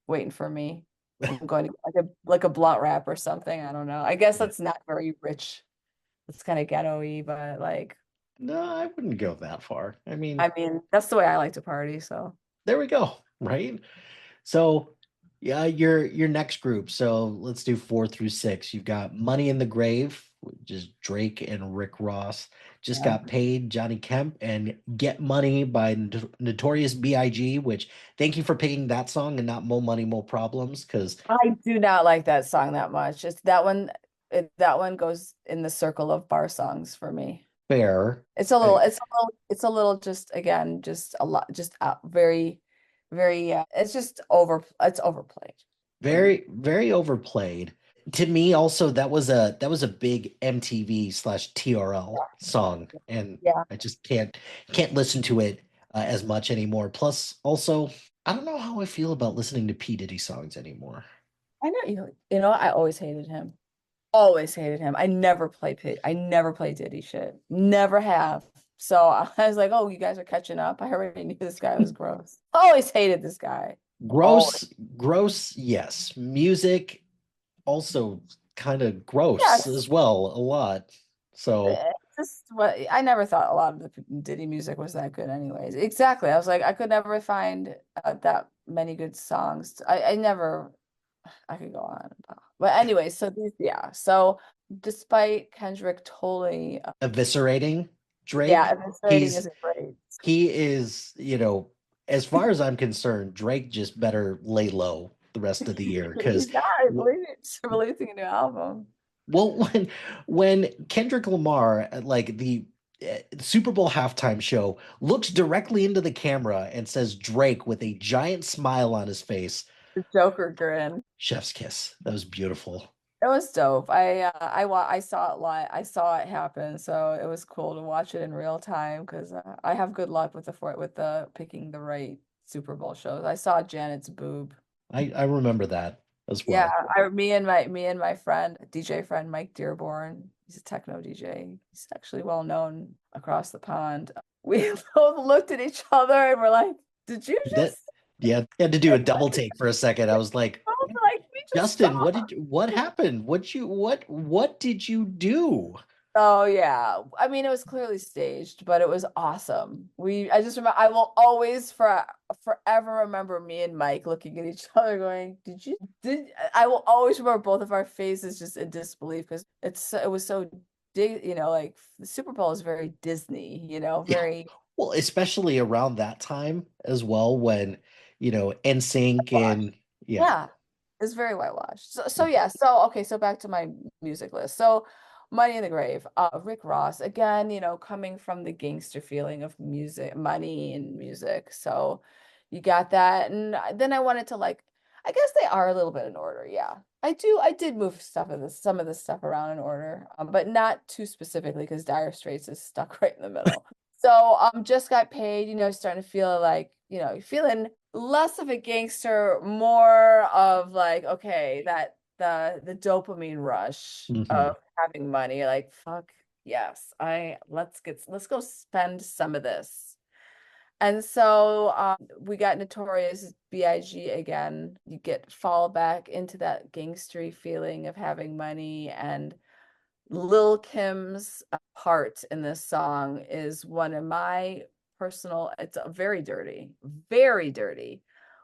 waiting for me. I'm going to like a blunt wrap or something. I don't know. I guess yeah. that's not very rich. It's kind of ghetto-y, but like No, I wouldn't go that far. I mean, I mean, that's the way I like to party, so there we go, right? So, yeah, your next group. So let's do 4 through 6. You've got Money in the Grave, which is Drake and Rick Ross. Just yeah. Got Paid, Johnny Kemp, and Get Money by Notorious B.I.G. Which thank you for picking that song and not Mo Money Mo Problems, because I do not like that song that much. It's that one goes in the circle of bar songs for me. fair, It's a little just again, just a lot, just very, very, it's overplayed for me. very overplayed. To me, also that was a big MTV/TRL song, and Yeah, I just can't listen to it as much anymore. Plus, also, I don't know how I feel about listening to P. Diddy songs anymore. I know I always hated him. Always hated him. I never played Diddy shit. Never have. So I was like, oh, you guys are catching up. I already knew this guy was gross. Always hated this guy. Always. Gross, gross, yes. Music also kind of gross Yes. as well, a lot. So Just what I never thought a lot of the Diddy music was that good anyways. Exactly. I was like, I could never find that many good songs. I never I could go on. But anyway, so these, yeah. So despite Kendrick totally, eviscerating yeah, Drake, eviscerating he's isn't great. he is, as far as I'm concerned, Drake just better lay low the rest of the year because, He's not releasing a new album. well, when Kendrick Lamar at like the Super Bowl halftime show looks directly into the camera and says Drake with a giant smile on his face, The Joker grin. chef's kiss. That was beautiful. It was dope. I saw it live. I saw it happen, so it was cool to watch it in real time because I have good luck with the picking the right Super Bowl shows. I saw Janet's boob. I remember that as Yeah, well. me and my friend, DJ friend Mike Dearborn, he's a techno DJ. He's actually well known across the pond. We both looked at each other and we're like, "Did you That just yeah, had to do a double take for a second. I was like, both like we just saw?" Justin, what happened? What did you do? Oh yeah. I mean, it was clearly staged, but it was awesome. I just remember I will always forever remember me and Mike looking at each other going, did I will always remember both of our faces just in disbelief because it was so like the Super Bowl is very Disney, Yeah. very Well, especially around that time as well when, NSYNC washed. and yeah. Yeah. It's very whitewashed. So yeah, so okay, so back to my music list. So Money in the Grave, Rick Ross, again, coming from the gangster feeling of music, money and music. So you got that. And then I wanted to like, I guess they are a little bit in order. Yeah. I did move some of this stuff around in order, but not too specifically because Dire Straits is stuck right in the middle. So just got paid, starting to feel like, feeling less of a gangster, more of like, okay, that the dopamine rush Hmm. of having money, like fuck yes, I let's go spend some of this. And so we got Notorious B.I.G. again. You fall back into that gangstery feeling of having money and Lil Kim's part in this song is one of my it's very dirty,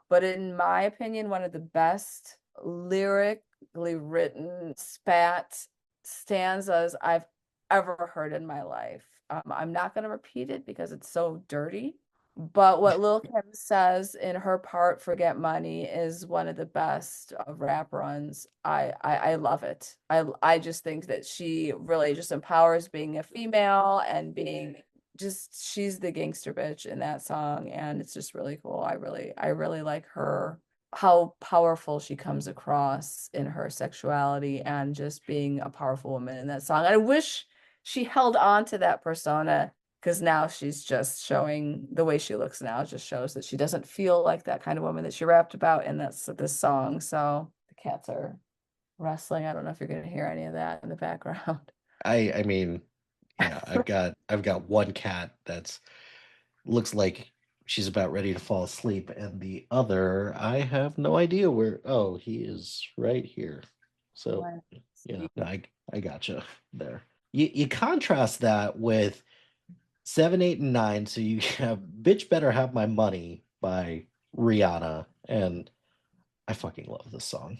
but in my opinion, one of the best lyrically written spat stanzas I've ever heard in my life. I'm not going to repeat it because it's so dirty. But what Lil Kim says in her part "Forget Money" is one of the best rap runs. I love it. I just think that she really just empowers being a female and being just she's the gangster bitch in that song, and it's just really cool. I really like her, how powerful she comes across in her sexuality and just being a powerful woman in that song. I wish she held on to that persona, because now she's just showing the way she looks now just shows that she doesn't feel like that kind of woman that she rapped about in this song. So the cats are wrestling. I don't know if you're going to hear any of that in the background. I mean, yeah, I've got one cat that's looks like she's about ready to fall asleep, and the other, I have no idea where. Oh, he is right here. So, When yeah, she- no, I gotcha there. You contrast that with seven, eight, and nine. So you have "Bitch Better Have My Money" by Rihanna, and I fucking love this song.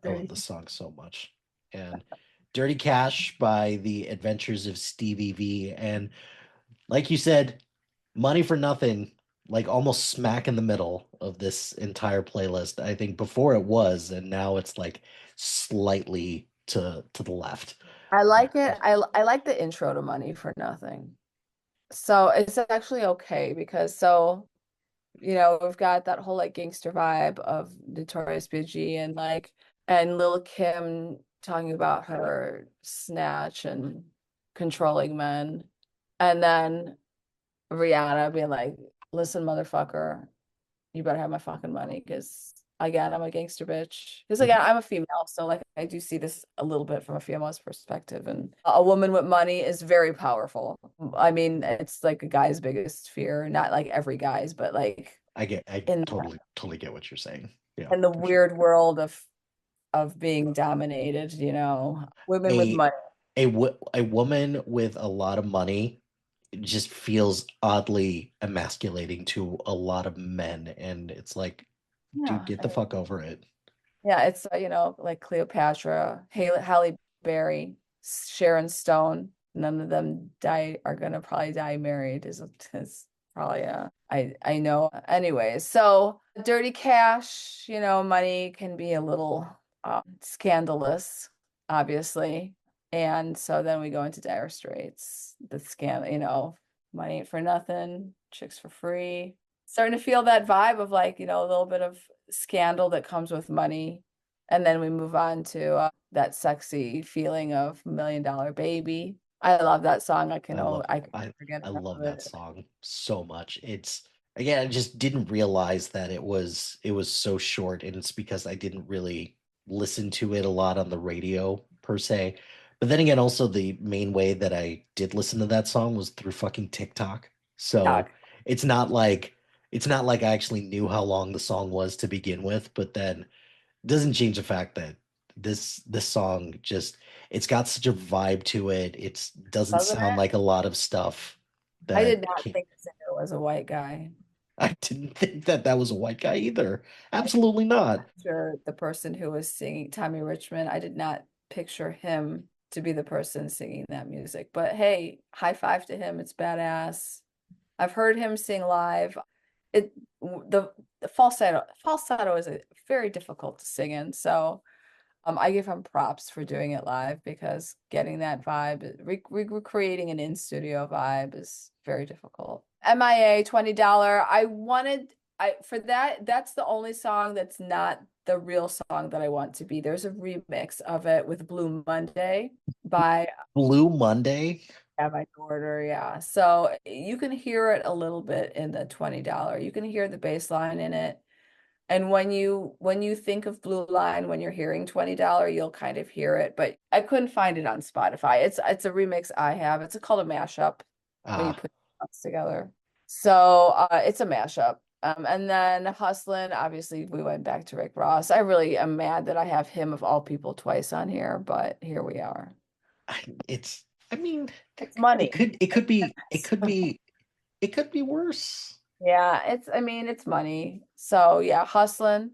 I love this song so much. And "Dirty Cash" by The Adventures of Stevie V, and like you said, Money for Nothing, like almost smack in the middle of this entire playlist. I think before it was, and now it's like slightly to the left. I like it. I like the intro to Money for Nothing. So it's actually okay because we've got that whole like gangster vibe of Notorious B.I.G. and Lil Kim talking about her snatch and controlling men. And then Rihanna being like, listen, motherfucker, you better have my fucking money because again, I'm a gangster bitch. Because again, I'm a female, so like I do see this a little bit from a female's perspective. And a woman with money is very powerful. I mean, it's like a guy's biggest fear, not like every guy's, but like I in totally get what you're saying. Yeah, in the for sure. weird world of being dominated, women with A money. a woman with a lot of money just feels oddly emasculating to a lot of men, and it's like, dude, Yeah. get the fuck over it. Yeah, it's like Cleopatra, Halle Berry, Sharon Stone. None of them are gonna probably die married. Is probably I know. Anyways, so dirty cash, money can be a little scandalous, obviously, and so then we go into dire straits. The scandal, money ain't for nothing, chicks for free. Starting to feel that vibe of like, a little bit of scandal that comes with money. And then we move on to that sexy feeling of $1 Million Baby. I love that song. I love I can I forget I enough love of that it. song so much. It's again, I just didn't realize that it was so short, and it's because I didn't really listen to it a lot on the radio per se. But then again, also the main way that I did listen to that song was through fucking TikTok. So TikTok. it's not like it's not like I actually knew how long the song was to begin with, but then doesn't change the fact that this song just it's got such a vibe to it. It doesn't Doesn't sound it? like a lot of stuff I did that not can think the singer was a white guy. I didn't think that that was a white guy either. I Absolutely not. picture the person who was singing Tommy Richmond. I did not picture him to be the person singing that music. But hey, high five to him. It's badass. I've heard him sing live. It the falsetto is very difficult to sing in. So I give him props for doing it live because getting that vibe, recreating an in-studio vibe is very difficult. MIA $20. I for that's the only song that's not the real song that I want to be. There's a remix of it with Blue Monday by Blue Monday. my daughter, yeah. So you can hear it a little bit in the $20. You can hear the bass line in it. And when you think of Blue Line, when you're hearing $20, you'll kind of hear it, but I couldn't find it on Spotify. It's a remix I have. It's called a mashup when you Ah, put songs together. So it's a mashup. And then Hustlin', obviously we went back to Rick Ross. I really am mad that I have him of all people twice on here, but here we are. it's I mean, It's it money. could it could be it could be it could be worse. Yeah, I mean, it's money. So yeah, hustling.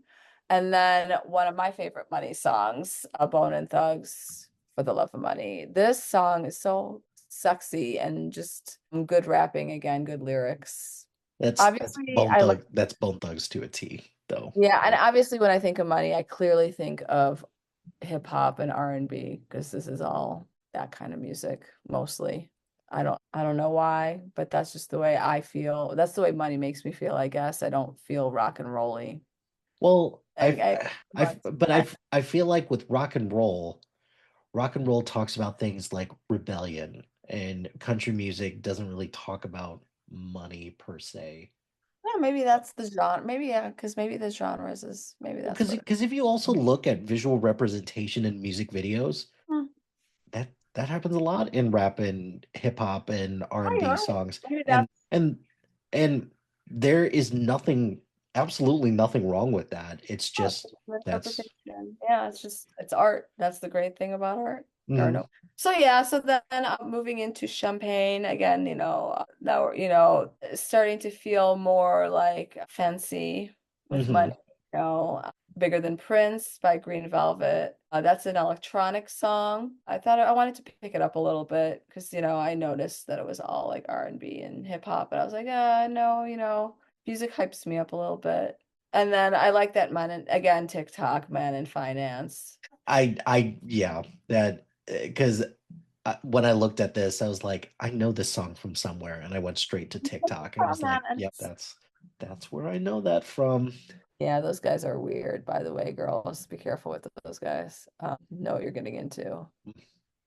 And then one of my favorite money songs, Bone and Thugs, For the Love of Money. This song is so sexy and just good rapping again, good lyrics. Obviously, I like, That's Bone Thugs to a T though. yeah, and Like, obviously when I think of money, I clearly think of hip hop and R&B because this is all that kind of music mostly. I don't know why, but that's just the way I feel. That's the way money makes me feel, I guess. I don't feel rock and rolly. Well, I I feel like with rock and roll talks about things like rebellion, and country music doesn't really talk about money per se. Yeah, maybe that's the genre. Maybe, yeah, because maybe the genres is maybe that's what. Because if you also look at visual representation in music videos, Hmm. that happens a lot in rap and hip hop and Oh, you're R&B right. songs. Maybe that's And and there is absolutely nothing wrong with that. It's oh, just that's interpretation. Yeah, it's just it's art. That's the great thing about art. Or mhm, no. So yeah, so then moving into Champagne again, now we're, starting to feel more like fancy with money, mhm. Bigger Than Prince by Green Velvet. That's an electronic song. I wanted to pick it up a little bit because, I noticed that it was all like R&B and hip hop, and I was like, no, music hypes me up a little bit. And then I like that man in, again, TikTok, man in finance. Yeah, that because when I looked at this, I was like, I know this song from somewhere, and I went straight to TikTok and Oh, was man. like, yep, that's where I know that from. Yeah, those guys are weird, by the way, girls. Be careful with those guys. Know what you're getting into.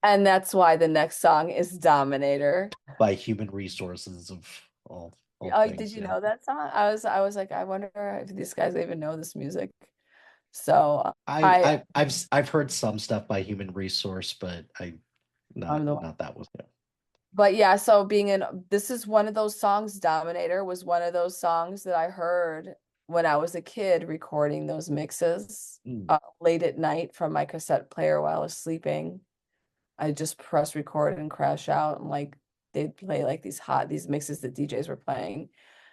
And that's why the next song is Dominator. By human resources of all Oh, did things. you Yeah, know that song? I was like, I wonder if these guys even know this music. So I I've heard some stuff by human resource, but I I'm the one. not that was yeah. But yeah, so this is one of those songs, Dominator was one of those songs that I heard when I was a kid recording those mixes Mm, late at night from my cassette player while I was sleeping. I just press record and crash out and like they'd play like these mixes that DJs were playing.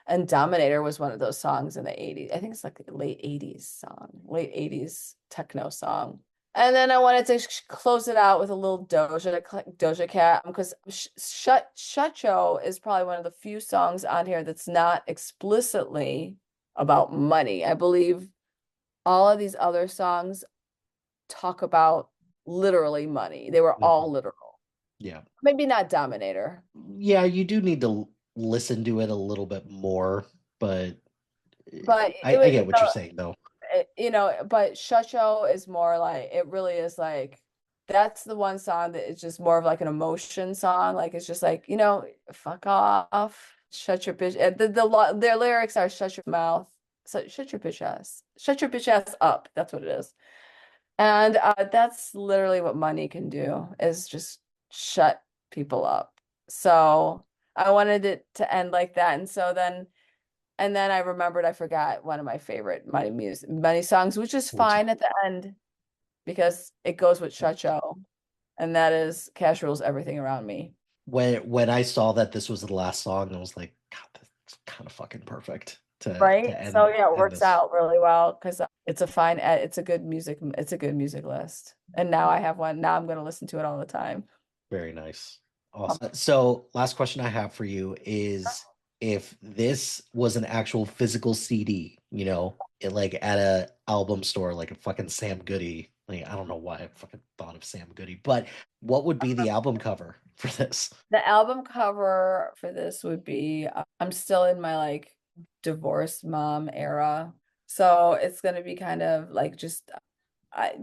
And Dominator was one of those songs in the 80s. I think it's like a late 80s techno song. And then I wanted to close it out with a little Doja Cat because Shut Yo is probably one of the few songs on here that's not explicitly about money. I believe all of these other songs talk about literally money. They were mhm. all literal. Yeah. Maybe not Dominator, Yeah, you do need to listen to it a little bit more, but but I get what you're saying though. but Shut Yo is more like it really is like that's the one song that is just more of like an emotion song. Like it's just like, fuck off, shut your bitch. Their lyrics are shut your mouth, shut your bitch ass up. That's what it is. And that's literally what money can do is just shut people up. So I wanted it to end like that. And then I remembered I forgot one of my favorite money songs, which is Which fine at the end because it goes with Shut Yo. And that is Cash Rules Everything Around Me. when I saw that this was the last song, I was like, God, that's kind of fucking perfect Right. to So yeah, it end works this. out really well because it's a good music list. And now I have one. Now I'm going to listen to it all the time. Very nice. Awesome. So, last question I have for you is if this was an actual physical CD, like at a album store, like a fucking Sam Goody. Like, I don't know why I fucking thought of Sam Goody, but what would be the album cover for this? The album cover for this would be I'm still in my like divorced mom era. So it's gonna be kind of like just I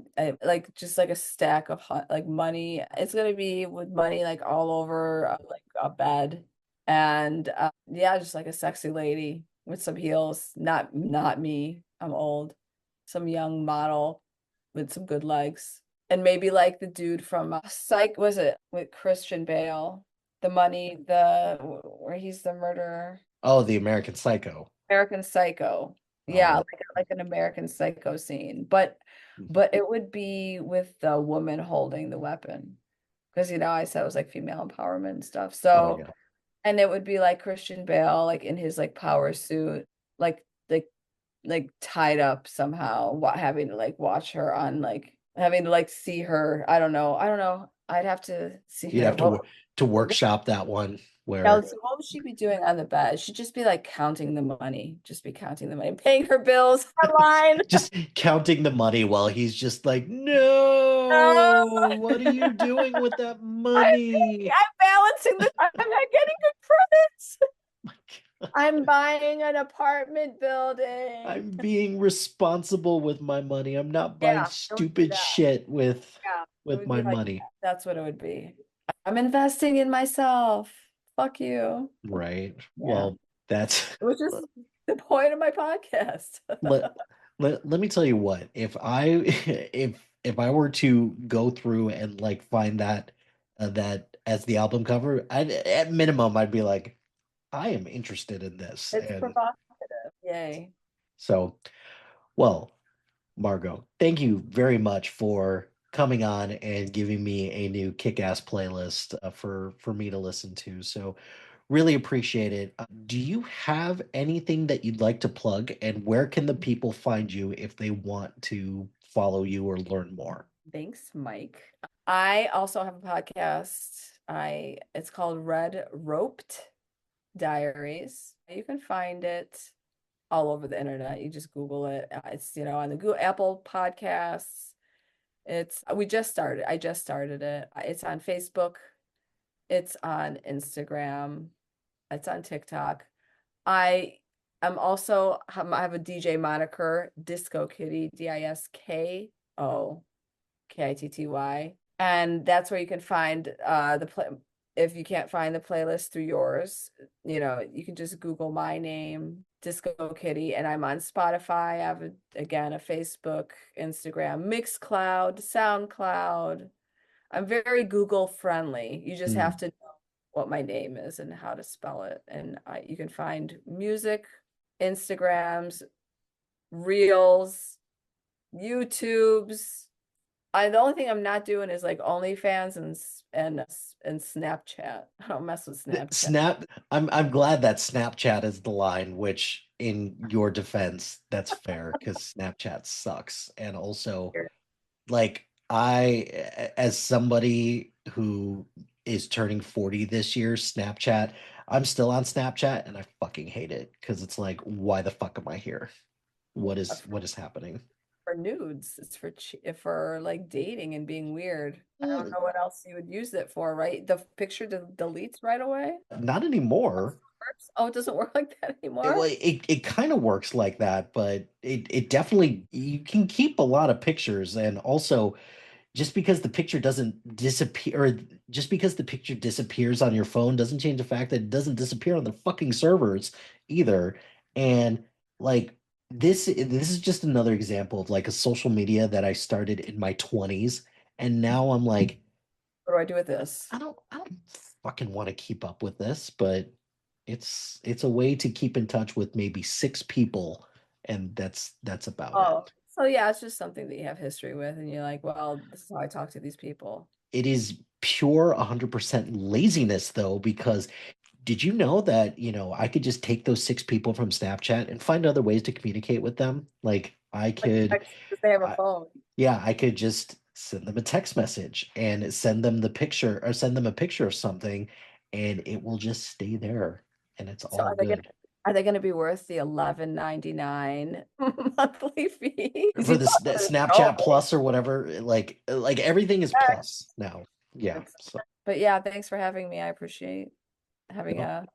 like just like a stack of like money. It's gonna be with money like all over like a bed. And yeah, just like a sexy lady with some heels. Not me. I'm old. Some young model with some good legs. And maybe like the dude from Psych, was it with Christian Bale? The money, where he's the murderer. Oh, the American Psycho. American Psycho. Oh, Yeah, like an American Psycho scene. But it would be with the woman holding the weapon. Because I said it was like female empowerment and stuff. oh So yeah. and it would be like Christian Bale, like in his like power suit, like like tied up somehow, having to like watch her on like having to like see her. I don't know. I'd have to see You'd her. have Well, to workshop that one. Now, where so what would she be doing on the bed? She'd just be like counting the money, just be counting the money, paying her bills online. just counting the money while he's just like, No, no, what are you doing with that money? I'm balancing the, I'm not getting good credits. My God. I'm buying an apartment building. I'm being responsible with my money. I'm not buying Yeah, it would be stupid that. shit Yeah, it with would be my like money. that's what it would be. I'm investing in myself. Fuck you. Right. Yeah, Well, that's which is the point of my podcast. let let me tell you what, if I if I were to go through and like find that that as the album cover, I'd at minimum I'd be like, I am interested in this. It's And provocative. Yay. so, well, Margot, thank you very much for coming on and giving me a new kick-ass playlist for me to listen to. So really appreciate it. Do you have anything that you'd like to plug, and where can the people find you if they want to follow you or learn more? Thanks, Mike. I also have a podcast. I it's called Red Roped Diaries. You can find it all over the internet. You just Google it. It's, on the Google Apple Podcasts. It's we just started. I just started it. It's on Facebook. It's on Instagram. It's on TikTok. I am also I have a DJ moniker, Disco Kitty, DiskoKitty. And that's where you can find the play if you can't find the playlist through yours, you can just Google my name, Disco Kitty, and I'm on Spotify. I have again a Facebook, Instagram, Mixcloud, SoundCloud. I'm very Google friendly. You just have Hmm. to know what my name is and how to spell it. And you can find music, Instagrams, Reels, YouTubes. The only thing I'm not doing is like OnlyFans and Snapchat. I don't mess with Snapchat. Snap, I'm glad that Snapchat is the line, which in your defense, that's fair because Snapchat sucks. And also, like as somebody who is turning 40 this year, Snapchat, I'm still on Snapchat and I fucking hate it because it's like, why the fuck am I here? What is happening? For nudes. It's for like dating and being weird. I don't Uh, know what else you would use it for, right? The picture deletes right away. Not anymore. Oh, it doesn't work like that It anymore. well, it kind of works like that, but it definitely you can keep a lot of pictures, and also just because the picture doesn't disappear, or just because the picture disappears on your phone doesn't change the fact that it doesn't disappear on the fucking servers either. And like this is just another example of like a social media that I started in my 20s, and now I'm like, What do I do with this? I don't fucking want to keep up with this, but it's a way to keep in touch with maybe six people, and that's about Oh, it. so yeah, it's just something that you have history with, and you're like, well, this is how I talk to these people. It is pure 100% laziness though, because did you know that, I could just take those six people from Snapchat and find other ways to communicate with them? Like I Like could, text because they have a I, phone. yeah, I could just send them a text message and send them the picture or send them a picture of something, and it will just stay there and it's So all good. are they gonna be worth the 11.99 monthly fee? Because For you this thought that it was Snapchat Plus or whatever, like everything is plus now. Yeah. So but yeah, thanks for having me. I appreciate having no, a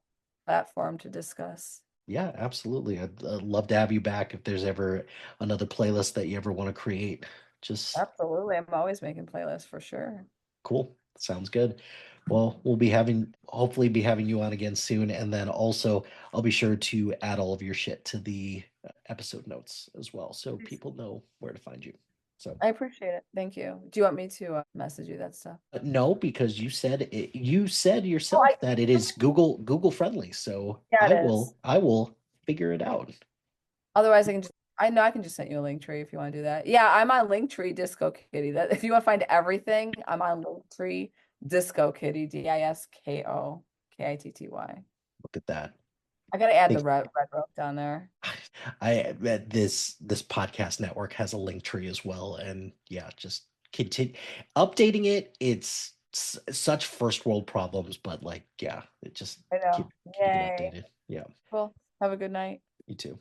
platform to discuss. yeah, absolutely. I'd love to have you back if there's ever another playlist that you ever want to create. Just Absolutely. I'm always making playlists for sure. cool. Sounds good. Well, we'll be having hopefully be having you on again soon, and then also I'll be sure to add all of your shit to the episode notes as well, so people know where to find you. So I appreciate it. Thank you. Do you want me to message you that stuff? no, because you said Oh, yourself that it is Google friendly, so yeah, it is. I will figure it out. Otherwise, I know I can just send you a link tree if you want to do that. Yeah, I'm on Linktree Disco Kitty. That if you want to find everything, I'm on Linktree Disco Kitty, DiskoKitty. Look at that. I gotta add the Think red rope down there. this podcast network has a link tree as well, and yeah, just continue updating it. such first world problems, but like, yeah, it just I keep know. keep it Yay. updated. Yeah, Well, have a good night. you too.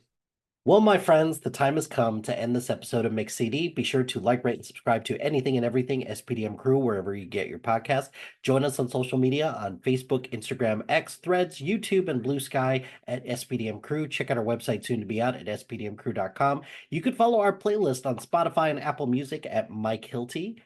Well, my friends, the time has come to end this episode of Mix CD. Be sure to like, rate, and subscribe to anything and everything SPDM Crew wherever you get your podcast. Join us on social media on Facebook, Instagram, X, Threads, YouTube, and Blue Sky at SPDM Crew. Check out our website soon to be out at spdmcrew.com. You could follow our playlist on Spotify and Apple Music at Mike Hilty.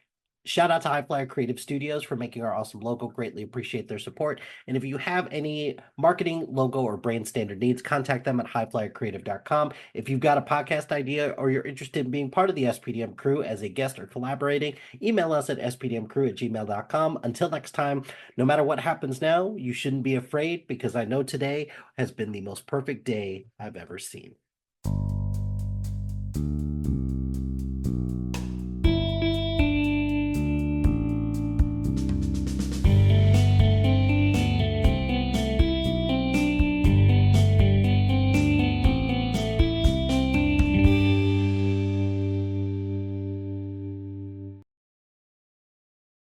Shout out to High Flyer Creative Studios for making our awesome logo. Greatly appreciate their support. And if you have any marketing, logo, or brand standard needs, contact them at highflyercreative.com. If you've got a podcast idea or you're interested in being part of the SPDM crew as a guest or collaborating, email us at spdmcrew@gmail.com. Until next time, no matter what happens now, you shouldn't be afraid because I know today has been the most perfect day I've ever seen.